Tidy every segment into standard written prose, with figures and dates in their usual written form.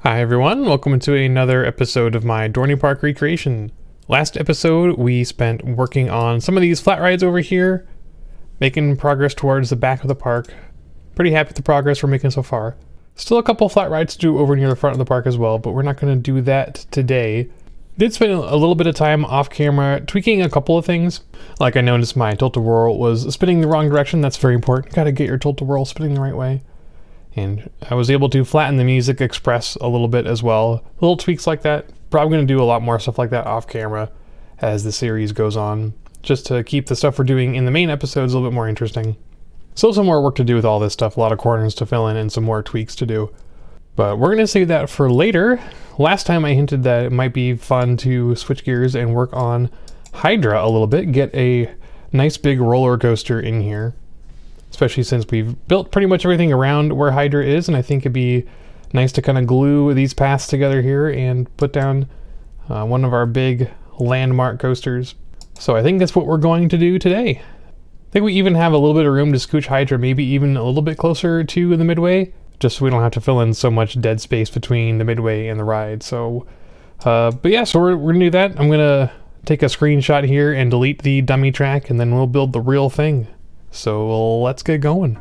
Hi everyone, welcome to another episode of my Dorney Park recreation. Last episode we spent working on some of these flat rides over here, making progress towards the back of the park. Pretty happy with the progress we're making so far. Still a couple flat rides to do over near the front of the park as well, but we're not going to do that today. Did spend a little bit of time off camera tweaking a couple of things. Like I noticed my tilt-a-whirl was spinning the wrong direction. That's very important. Gotta get your tilt-a-whirl spinning the right way. And I was able to flatten the music express a little bit as well. Little tweaks like that. Probably going to do a lot more stuff like that off camera as the series goes on, just to keep the stuff we're doing in the main episodes a little bit more interesting. Still some more work to do with all this stuff, a lot of corners to fill in and some more tweaks to do. But we're going to save that for later. Last time I hinted that it might be fun to switch gears and work on Hydra a little bit, get a nice big roller coaster in here. Especially since we've built pretty much everything around where Hydra is, and I think it'd be nice to kind of glue these paths together here and put down one of our big landmark coasters. So I think that's what we're going to do today. I think we even have a little bit of room to scooch Hydra, maybe even a little bit closer to the midway, just so we don't have to fill in so much dead space between the midway and the ride. So, but yeah, so we're gonna do that. I'm gonna take a screenshot here and delete the dummy track, and then we'll build the real thing. So let's get going.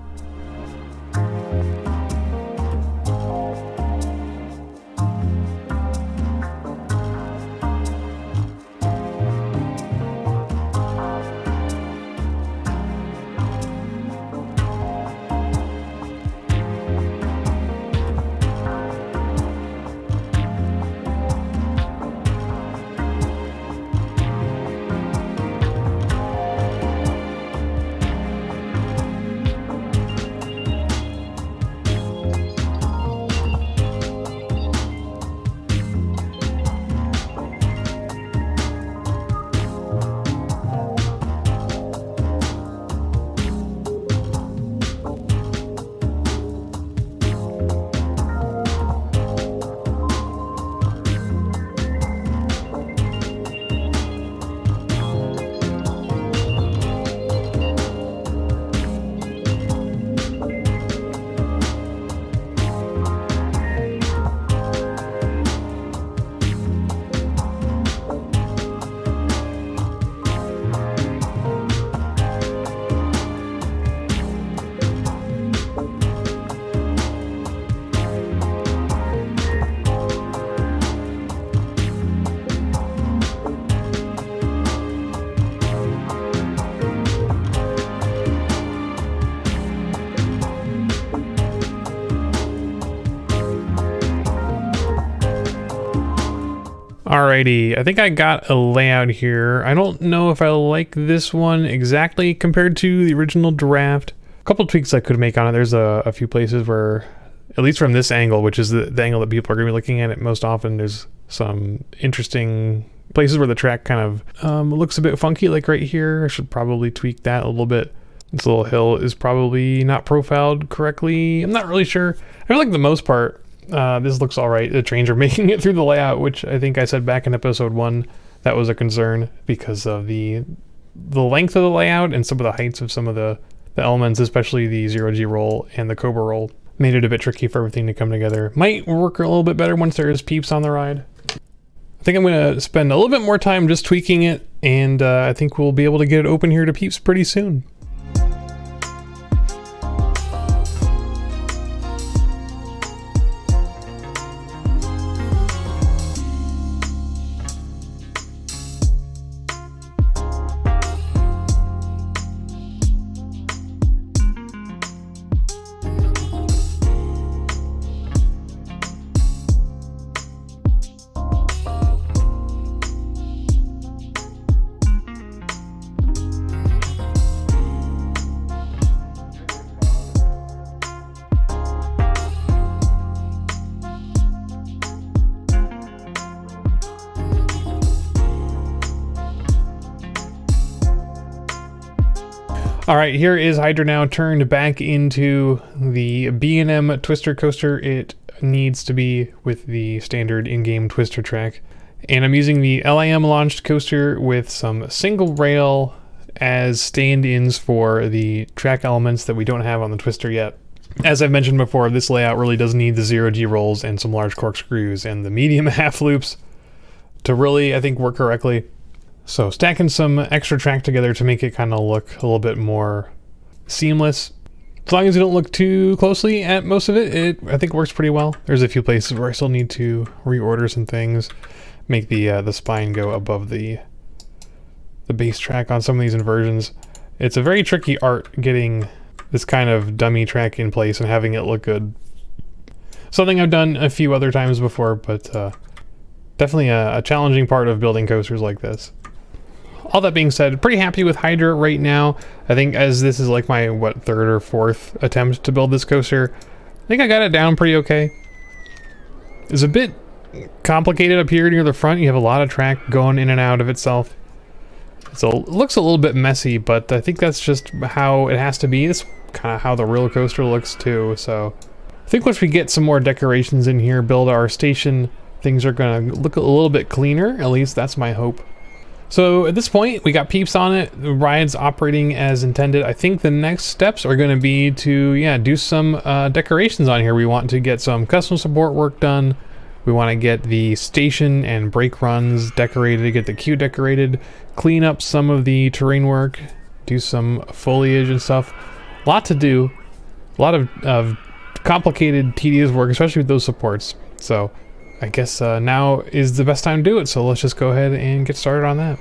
Alrighty, I think I got a layout here. I don't know if I like this one exactly compared to the original draft. A couple tweaks I could make on it. There's a few places where, at least from this angle, which is the angle that people are going to be looking at it most often, there's some interesting places where the track kind of looks a bit funky, like right here. I should probably tweak that a little bit. This little hill is probably not profiled correctly. I'm not really sure. I feel like the most part, this looks all right. The trains are making it through the layout, which I think I said back in episode 1 that was a concern because of the length of the layout and some of the heights of some of the elements, especially the 0G roll and the Cobra roll, made it a bit tricky for everything to come together. Might work a little bit better once there's peeps on the ride. I think I'm going to spend a little bit more time just tweaking it, and I think we'll be able to get it open here to peeps pretty soon. All right, here is Hydra now turned back into the B&M Twister Coaster it needs to be with the standard in-game Twister track. And I'm using the LIM launched coaster with some single rail as stand-ins for the track elements that we don't have on the Twister yet. As I've mentioned before, this layout really does need the 0G rolls and some large corkscrews and the medium half loops to really, I think, work correctly. So stacking some extra track together to make it kind of look a little bit more seamless. As long as you don't look too closely at most of it, I think works pretty well. There's a few places where I still need to reorder some things, make the spine go above the base track on some of these inversions. It's a very tricky art getting this kind of dummy track in place and having it look good. Something I've done a few other times before, but definitely a challenging part of building coasters like this. All that being said, pretty happy with Hydra right now. I think as this is like my, third or fourth attempt to build this coaster, I think I got it down pretty okay. It's a bit complicated up here near the front. You have a lot of track going in and out of itself. So it looks a little bit messy, but I think that's just how it has to be. It's kind of how the real coaster looks too. So I think once we get some more decorations in here, build our station, things are gonna look a little bit cleaner. At least that's my hope. So at this point, we got peeps on it. The ride's operating as intended. I think the next steps are gonna be to, do some decorations on here. We want to get some custom support work done. We want to get the station and brake runs decorated, get the queue decorated, clean up some of the terrain work, do some foliage and stuff. A lot to do. A lot of complicated, tedious work, especially with those supports. So I guess now is the best time to do it. So let's just go ahead and get started on that.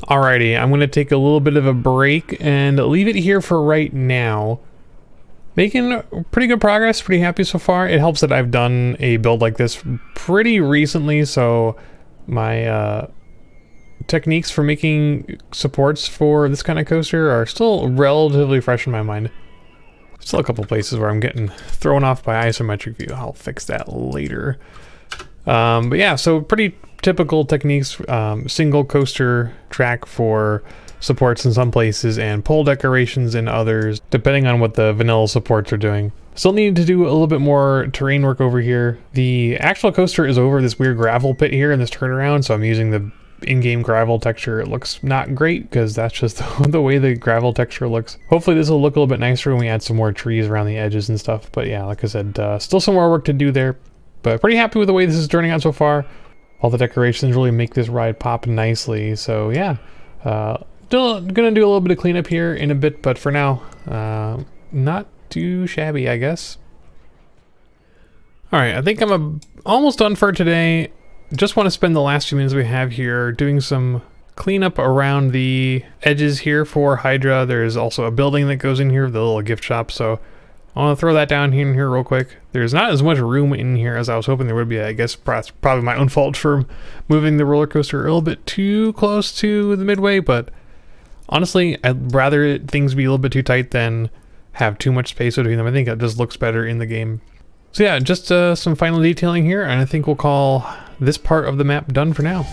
Alrighty, I'm going to take a little bit of a break and leave it here for right now. Making pretty good progress, pretty happy so far. It helps that I've done a build like this pretty recently, so my techniques for making supports for this kind of coaster are still relatively fresh in my mind. Still a couple places where I'm getting thrown off by isometric view. I'll fix that later. But yeah, so pretty typical techniques. Single coaster track for supports in some places and pole decorations in others, depending on what the vanilla supports are doing. Still need to do a little bit more terrain work over here. The actual coaster is over this weird gravel pit here in this turnaround, so I'm using the in-game gravel texture. It looks not great because that's just the way the gravel texture looks. Hopefully this will look a little bit nicer when we add some more trees around the edges and stuff. But yeah, like I said, still some more work to do there, but pretty happy with the way this is turning out so far. All the decorations really make this ride pop nicely. So yeah, still gonna do a little bit of cleanup here in a bit, but for now, not too shabby, I guess. All right, I think I'm almost done for today. Just want to spend the last few minutes we have here doing some cleanup around the edges here for Hydra. There's also a building that goes in here, the little gift shop, so I want to throw that down here real quick. There's not as much room in here as I was hoping there would be. I guess probably my own fault for moving the roller coaster a little bit too close to the midway, but honestly, I'd rather things be a little bit too tight than have too much space between them. I think it just looks better in the game. So yeah, just some final detailing here, and I think we'll call this part of the map done for now.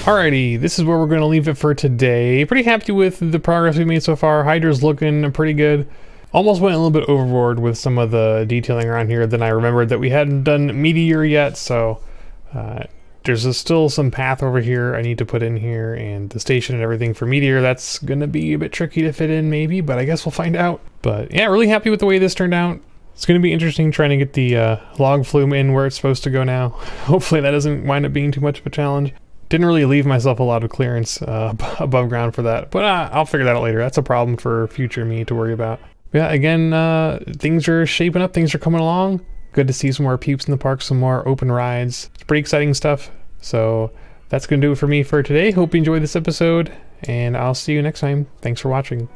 Alrighty, this is where we're going to leave it for today. Pretty happy with the progress we made so far. Hydra's looking pretty good. Almost went a little bit overboard with some of the detailing around here. Then I remembered that we hadn't done Meteor yet, so there's still some path over here I need to put in here, and the station and everything for Meteor. That's going to be a bit tricky to fit in maybe, but I guess we'll find out. But yeah, really happy with the way this turned out. It's going to be interesting trying to get the log flume in where it's supposed to go now. Hopefully that doesn't wind up being too much of a challenge. Didn't really leave myself a lot of clearance above ground for that, but I'll figure that out later. That's a problem for future me to worry about. But yeah, again, things are shaping up, things are coming along. Good to see some more peeps in the park, some more open rides. It's pretty exciting stuff. So that's going to do it for me for today. Hope you enjoyed this episode, and I'll see you next time. Thanks for watching.